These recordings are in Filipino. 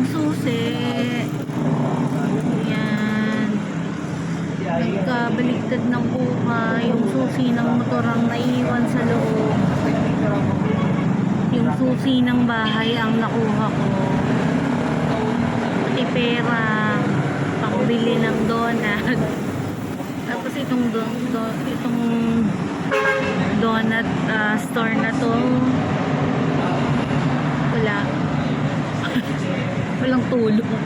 susi. Yan. Nagkabaligtad ng buhay. Yung susi ng motor ang naiiwan sa loob. Yung susi ng bahay ang nakuha ko. Pati pera. Pangbili ng donut. Tapos itong donut store na to, walang tulong.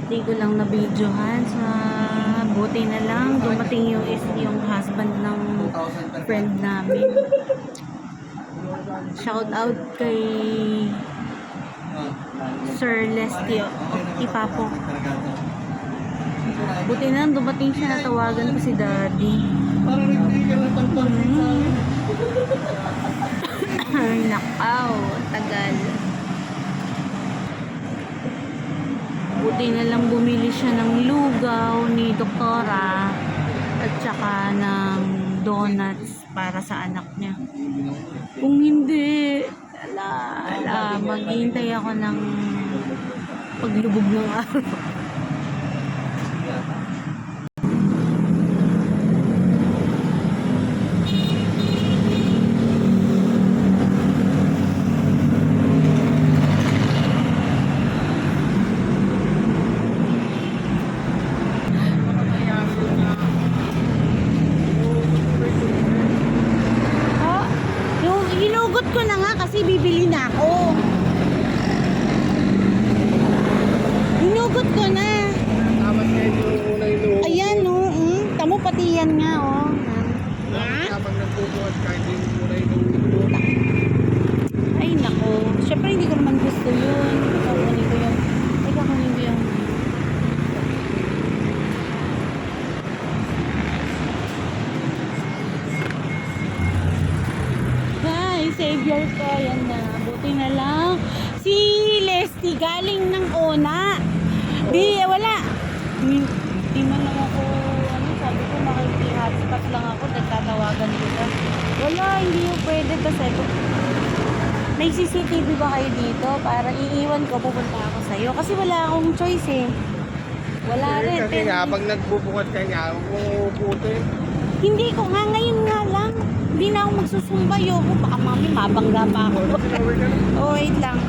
Hindi ko lang na videohan sa buti na lang dumating yung husband ng friend namin. Shout out kay Sir Leslie Ipapo. Buti na dumating siya, natawagan ko si Daddy. Ay, nakaw, tagal. Buti na lang bumili siya ng lugaw ni Doktora at saka ng donuts para sa anak niya. Kung hindi, maghihintay ako ng paglubog ng araw. Hinugot ko na nga kasi bibili na ako. Hinugot ko na. Tapos ngayon yung una yung loob. Ayan, oh. Tamo pati yan nga, oh. Kapag nagbubuhat ka, hindi yung una yung loob. Ay, nako. Siyempre, hindi ko naman gusto yun. Kukunin ko yun. Ay, kukunin ko yun. Savior ko, yan na. Buti na lang. Si Leslie galing ng una. Wala. Di man lang ako, sabi ko makiki-hotspot lang ako, nagtatawagan kita. Wala, hindi yung pwede kasi. May CCTV ba kayo dito? Para iiwan ko, pupunta ako sa'yo. Kasi wala akong choice eh. Wala rin. Kasi nga, pag nagbubuhat ka nga, umuuputin. Hindi ko nga, ngayon nga lang. Hindi na ako magsusumbayo ko. Baka mami, mabangga pa ako. Oh, wait lang.